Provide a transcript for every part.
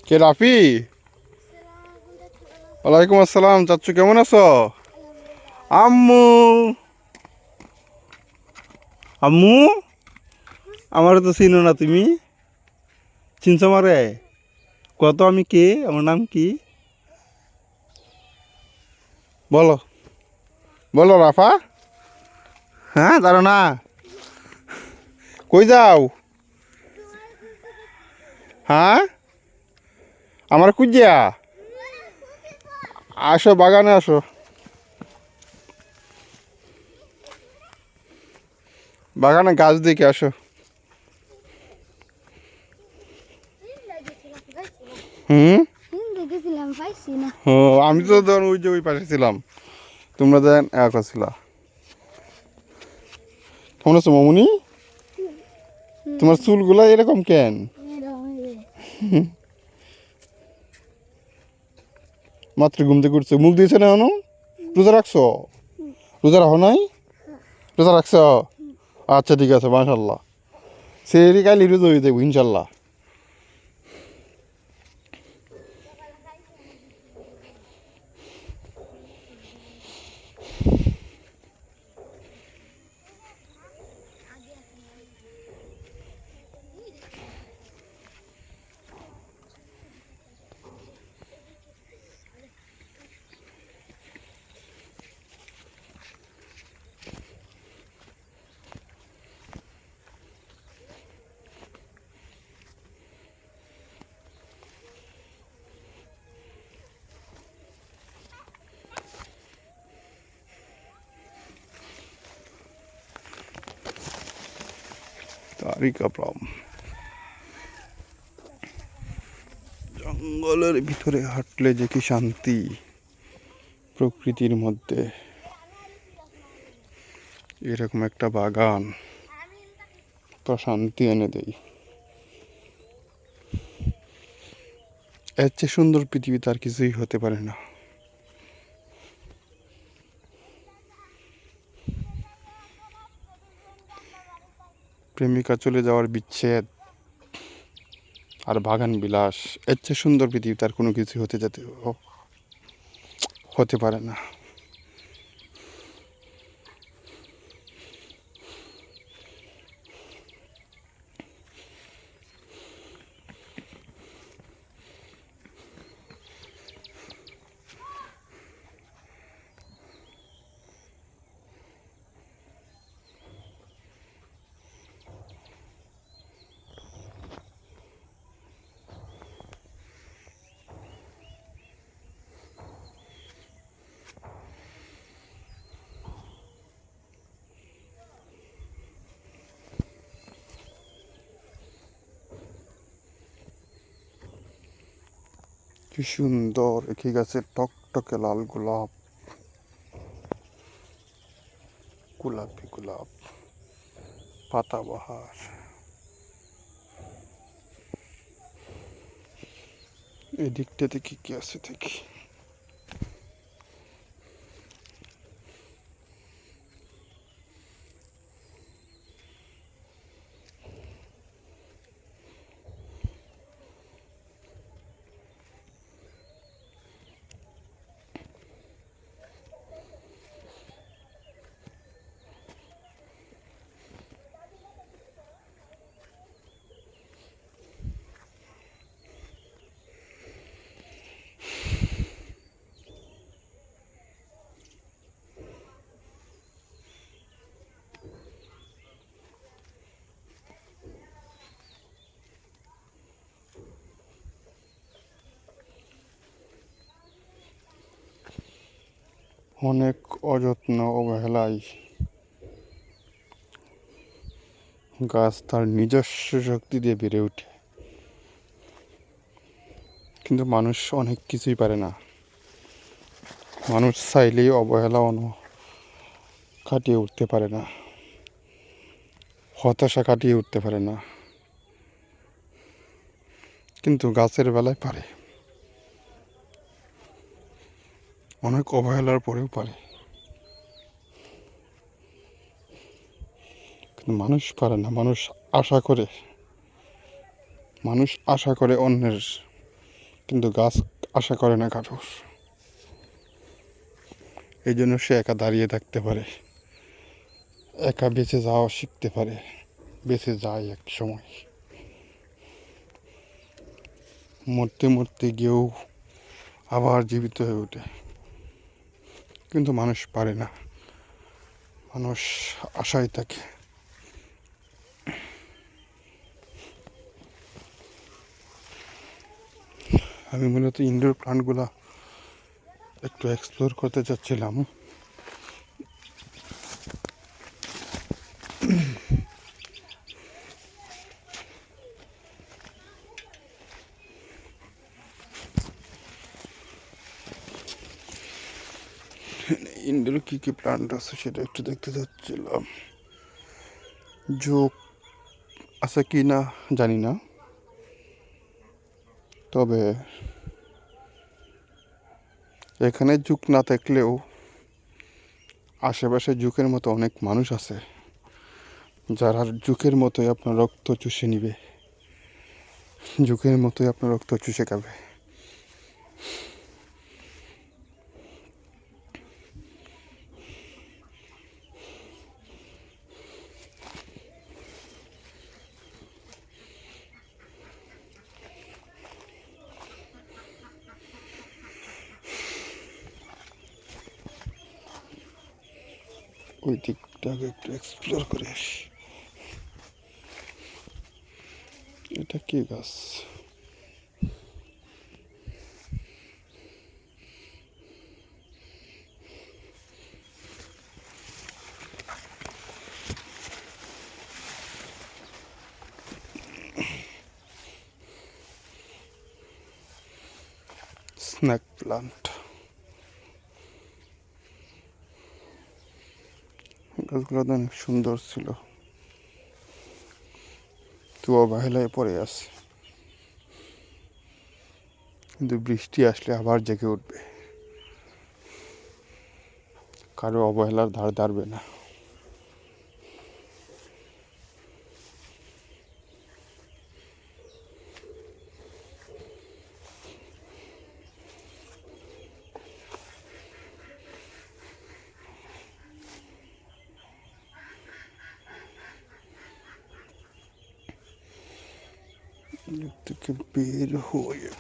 কে রাফি? ওয়ালাইকুম আসসালাম। চাচ্চু কেমন আছো? আম্মু, আম্মু, আমার তো চিনো না তুমি? চিনছো মারে? কত আমি কে? আমার নাম কি? বলো, বলো রাফা। হ্যাঁ, জানো না? কই যাও? হ্যাঁ, আমার কুজিয়া। আসো, বাগানে আসো। বাগানে গাছ দেখে আসো। হুম। ও, আমি তো ধর ওই যে ওই পাশে ছিলাম, তোমরা দেন একা ছিলা। কেমন আছো মামুনি? তোমার চুলগুলা এরকম কেন? মাত্র ঘুম থেকে উঠছো, মুখ দিয়েছে না এখনো? রোজা রাখছো? রোজা রাখো নাই? রোজা রাখছো? আচ্ছা ঠিক আছে, মাশাল্লাহ। সেই কাইলি রোজা হয়ে যাবো ইনশাল্লাহ। তারিকা প্রম জঙ্গলের ভিতরে হাঁটলে যে কি শান্তি, প্রকৃতির মধ্যে এরকম একটা বাগান প্রশান্তি এনে দেয়। এর চেয়ে সুন্দর পৃথিবীতে আর কিছুই হতে পারে না। প্রেমিকা চলে যাওয়ার বিচ্ছেদ আর বাগান বিলাস, এর চেয়ে সুন্দর পৃথিবীতে আর কোনো কিছু হতে পারে না। কি সুন্দর একই গাছে টকটকে লাল গোলাপ, গোলাপি গোলাপ, পাতাবাহার। এই দিকটাতে কি কি আছে দেখি। অনেক অযত্ন অবহেলায় গাছ তার নিজস্ব শক্তি দিয়ে বেড়ে ওঠে, কিন্তু মানুষ অনেক কিছুই পারে না। মানুষ চাইলেই অবহেলা কাটিয়ে উঠতে পারে না, হতাশা কাটিয়ে উঠতে পারে না, কিন্তু গাছের বেলায় পারে। অনেক অবহেলার পরেও পারে, কিন্তু মানুষ পারে না। মানুষ আশা করে অন্যের কিন্তু গাছ আশা করে না কারোর। এই জন্য সে একা দাঁড়িয়ে থাকতে পারে, একা বেঁচে যাওয়া শিখতে পারে, বেঁচে যায় এক সময়। মরতে মরতে গিয়েও আবার জীবিত হয়ে ওঠে। কিন্তু মানুষ পারে না, মানুষ আশায় থাকে। আমি মূলত ইনডোর প্লান্টগুলা একটু এক্সপ্লোর করতে চাচ্ছিলাম। ইনডোর কী কী প্লান্ট আছে সেটা একটু দেখতে চাচ্ছিলাম। জোক আছে কি না জানি না, তবে এখানে জুক না থাকলেও আশেপাশে জুকের মতো অনেক মানুষ আছে যারা জুকের মতোই আপনার রক্ত চুষে নিবে, জুকের মতোই আপনার রক্ত চুষে খাবে। ওই দিকটাকে একটু এক্সপ্লোর করে আসি। এটা কি গাছ? Snake plant. গাছগুলো তো অনেক সুন্দর ছিল, তো অবহেলায় পড়ে আছে, কিন্তু বৃষ্টি আসলে আবার জেগে উঠবে, কারো অবহেলার ধার ধারবে না। থেকে বের হয়ে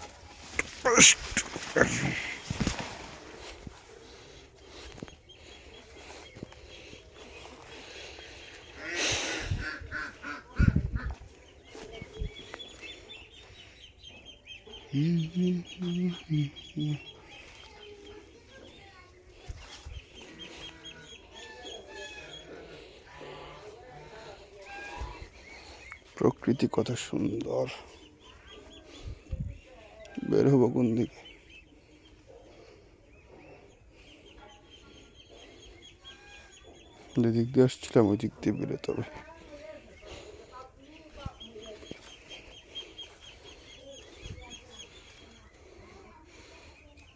প্রকৃতি কত সুন্দর। বের হবো কোন দিকে? যে দিক দিয়ে আসছিলাম ওই দিক দিয়ে বেরোতে হবে।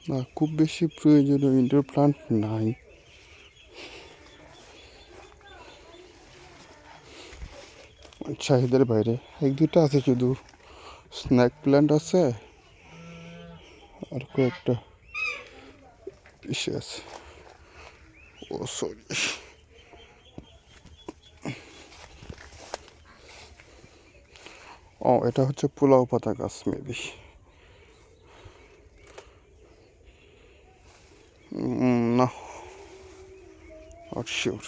না, খুব বেশি প্রয়োজনীয় ইনডোর প্লান্ট নাই। চাহিদার বাইরে এক দুটা আছে, শুধু স্ন্যাক প্ল্যান্ট আছে আর কয়েকটা ইসে আছে। ও সরি, ও এটা হচ্ছে পোলাও পাতা গাছ মেবি। না, নট শিওর।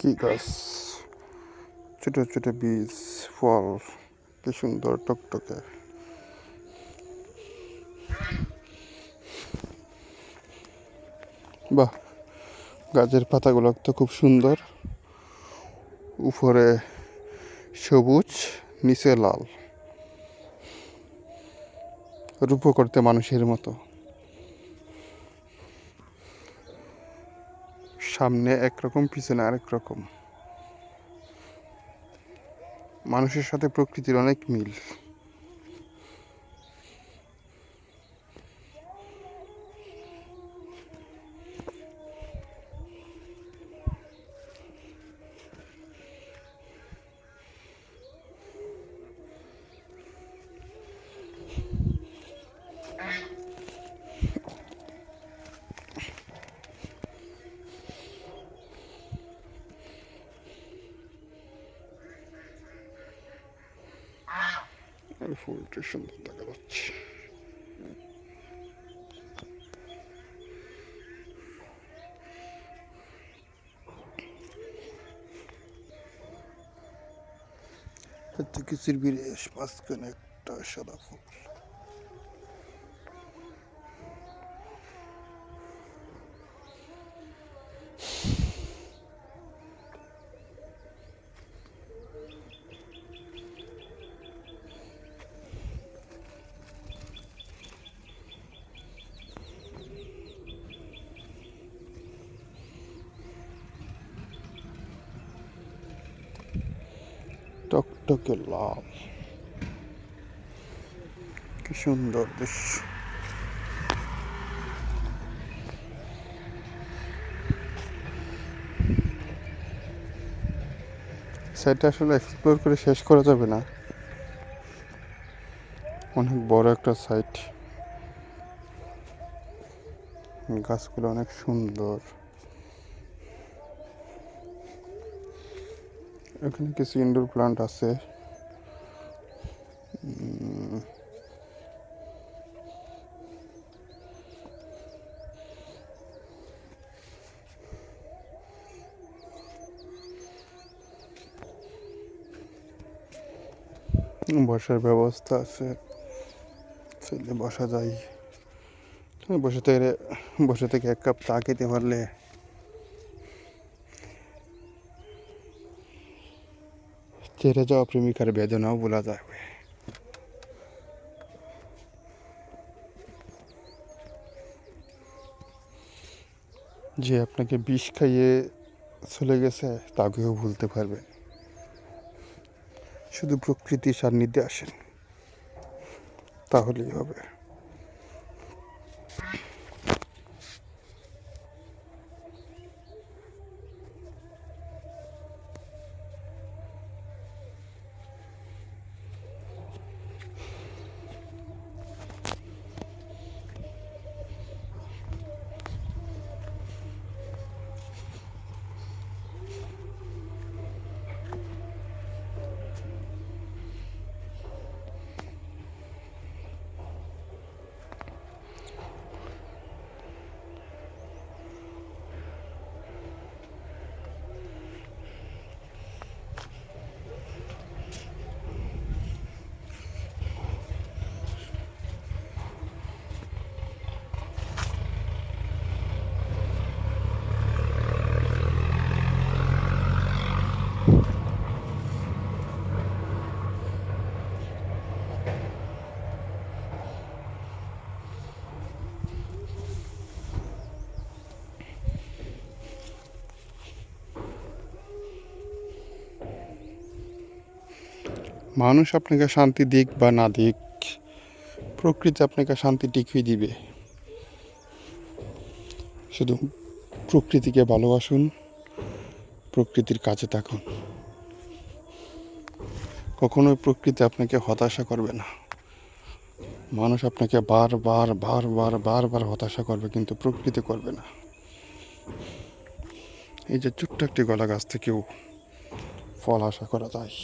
কি গাছ? ছোট ছোট বীজ, ফল, কি সুন্দর টকটকে। বাহ, গাছের পাতাগুলো তো খুব সুন্দর, উপরে সবুজ, নিচে লাল, রূপ করতে মানুষের মতো। সামনে একরকম, পিছনে আরেক রকম। মানুষের সাথে প্রকৃতির অনেক মিল। আর ফুলটা সুন্দর দেখা যাচ্ছে। কিচির বিরেশ মাঝখানে একটা সাদা ফুল। টকটকে লাল, কি সুন্দর দৃশ্য। সাইটটা আসলে এক্সপ্লোর করে শেষ করা যাবে না, অনেক বড় একটা সাইট। গাছগুলো অনেক সুন্দর। এখানে কিছু ইনডোর প্লান্ট আছে। বসার ব্যবস্থা আছে, চাইলে বসা যায়। বসে থেকে এক কাপ চা খেতে পারলে ছেড়ে যাওয়া প্রেমিকার বেদনাও বলা যাবে। যে আপনাকে বিষ খাইয়ে চলে গেছে তাকেও ভুলতে পারবে। শুধু প্রকৃতির সান্নিধ্যে আসেন, তাহলেই হবে। মানুষ আপনাকে শান্তি দিক বা না দিক, প্রকৃতি আপনাকে শান্তি ঠিকই দিবে। শুধু প্রকৃতিকে ভালোবাসুন, প্রকৃতির কাছে থাকুন। কখনোই প্রকৃতি আপনাকে হতাশা করবে না। মানুষ আপনাকে বারবার বারবার বারবার হতাশা করবে, কিন্তু প্রকৃতি করবে না। এই যে ছোট্ট একটি গলা গাছ থেকেও ফল আশা করা যায়।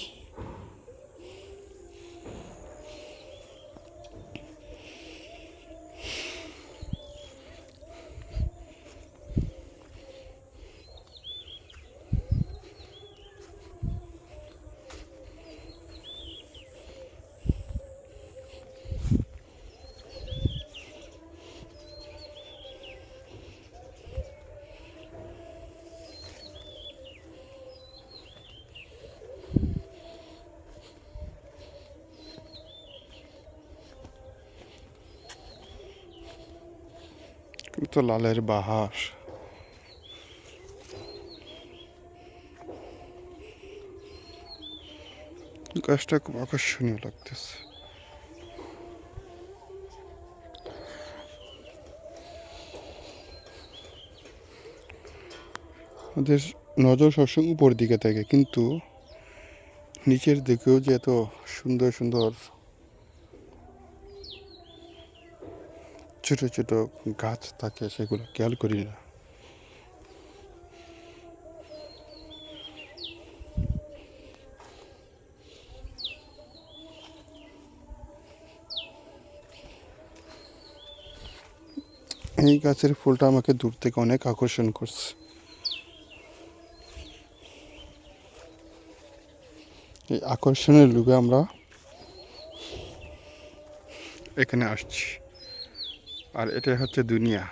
তো লালের বাহার। গাছটা খুব আকর্ষণীয় লাগতেছে। ওদের নজর সবসময় উপর দিকে থাকে, কিন্তু নিচের দিকেও যে এত সুন্দর সুন্দর ছোট ছোট গাছ থাকে সেগুলো খেয়াল করি না। এই গাছের ফুলটা আমাকে দূর থেকে অনেক আকর্ষণ করছে। এই আকর্ষণের লোভে আমরা এখানে আসছি। আর এটাই হচ্ছে দুনিয়া,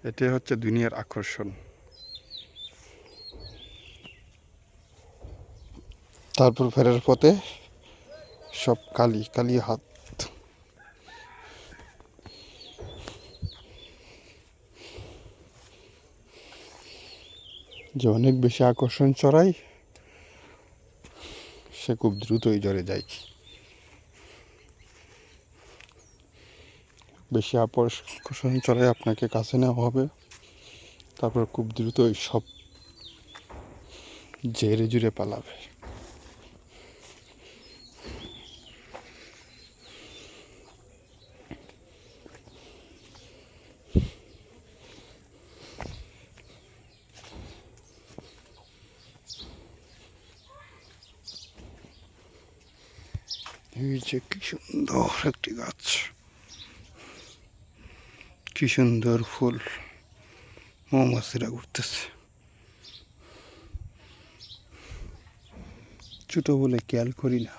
এটাই হচ্ছে দুনিয়ার আকর্ষণ। তারপর ফেরার পথে সব কালি কালি হাত। যে অনেক বেশি আকর্ষণ চড়াই সে খুব দ্রুতই ঝরে যায়। বেশি আকর্ষণ চড়াই আপনাকে কাছে নেওয়া হবে, তারপর খুব দ্রুতই সব ঝেড়ে ঝুড়ে পালাবে। এই যে কি সুন্দর একটি গাছ, কি সুন্দর ফুল, মৌমাছিরা ঘুরতেছে। ছোট বলে খেয়াল করি না।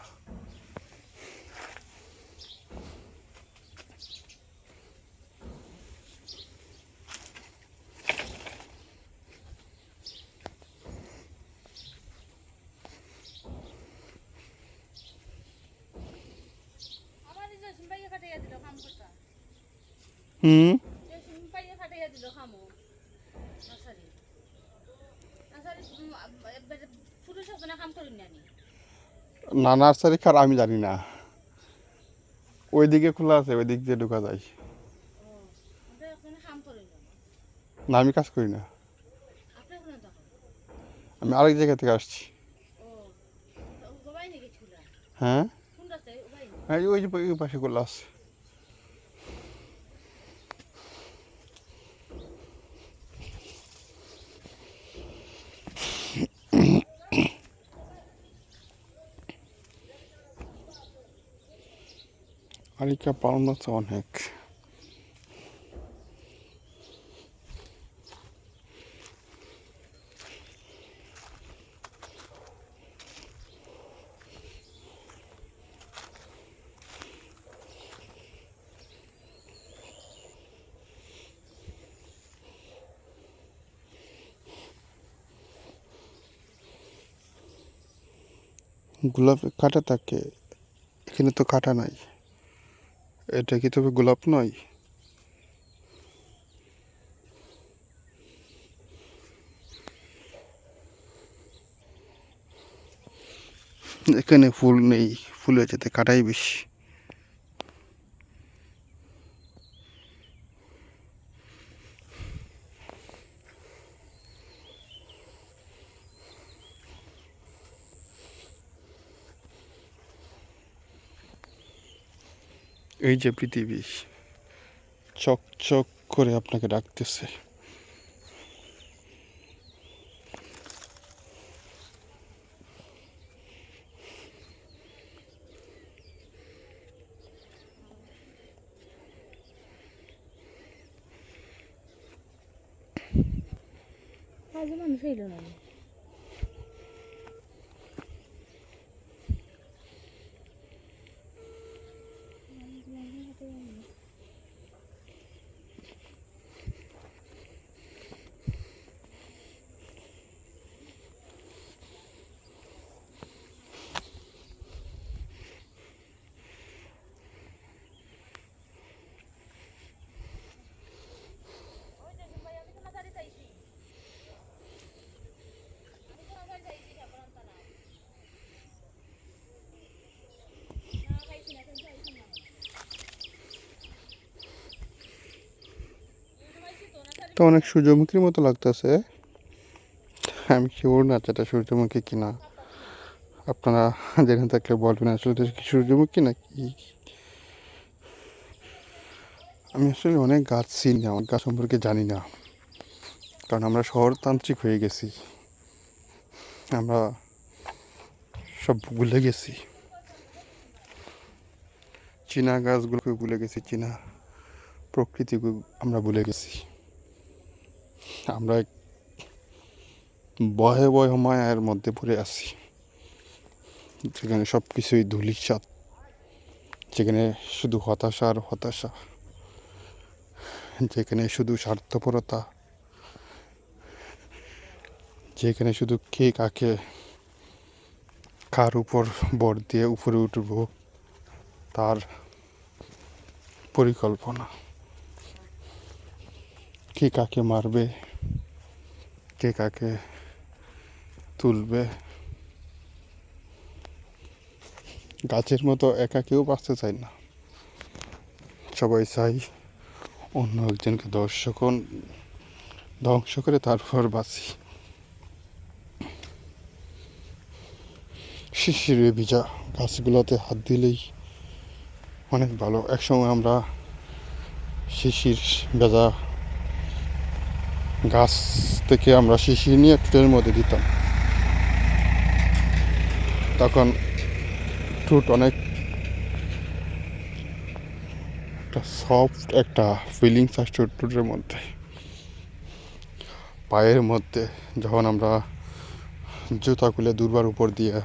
হুম। না, নার্সারি কার আমি জানি না, ওইদিকে খোলা আছে, ওই দিক দিয়ে ঢোকা যায়। না, আমি কাজ করি না, আমি আরেক জায়গা থেকে আসছি। হ্যাঁ, ওই যে ওই পাশে খোলা আছে। আরিকা পাওনা তো অনেক। গোলাপে কাটা থাকে, এখানে তো কাটা নাই। এটা কি তবে গোলাপ নয়? এখানে ফুল নেই, ফুলের যাতে কাটাই বেশি। এই যে পৃথিবী চক চক করে আপনাকে ডাকতেছে। মানুষ হইল না। তো অনেক সূর্যমুখীর মতো লাগতেছে। আমি শিওর না যেটা সূর্যমুখী কিনা। আপনারা জেনে থাকলে বলবেন আসলে এটা কি সূর্যমুখী নাকি। আমি আসলে অনেক গাছ চিনি না, অনেক গাছ সম্পর্কে জানি না, কারণ আমরা শহরতান্ত্রিক হয়ে গেছি। আমরা সব ভুলে গেছি, চীনা গাছগুলোকে ভুলে গেছি, চীনা প্রকৃতিকে আমরা ভুলে গেছি। আমরা এক বহে বহে মায়ার মধ্যে পড়ে আছি, যেখানে সব কিছুই ধূলিসাৎ, যেখানে শুধু হতাশা আর হতাশা, যেখানে শুধু স্বার্থপরতা, যেখানে শুধু কে কাকে কার উপর বর দিয়ে উপরে উঠব তার পরিকল্পনা, কে কাকে মারবে, কে কাকে তুলবে। গাছের মতো একা কেউ বাঁচতে চায় না, সবাই চাই অন্য একজনকে ধ্বংস করে তারপর বাঁচি। শিশিরে ভিজা গাছগুলোতে হাত দিলেই অনেক ভালো। একসময় আমরা শিশির ভেজা গাছ থেকে আমরা শিশির নিয়ে ঠোঁটের মধ্যে দিতাম, তখন ঠোঁট অনেক একটা সফট একটা ফিলিংস আসছে ঠোঁটের মধ্যে। পায়ের মধ্যে যখন আমরা জুতা খুলে দুর্বার উপর দিয়ে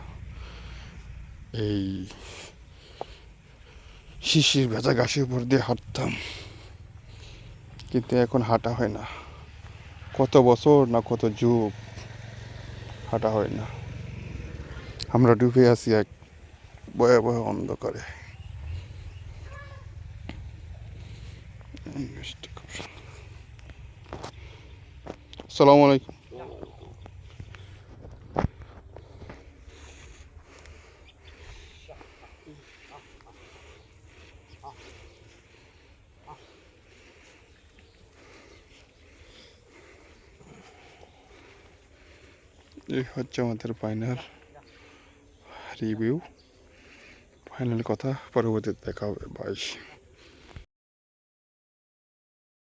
এই শিশির ভেজা ঘাসের উপর দিয়ে হাঁটতাম, কিন্তু এখন হাঁটা হয় না। কত বছর না কত যুগ হাঁটা হয় না। আমরা ডুবে আছি এক ভয়াবহ অন্ধকারে। আসসালামু আলাইকুম। এই হচ্ছে আমাদের ফাইনাল রিভিউ, ফাইনাল কথা পরবর্তীতে দেখা হবে। বাই।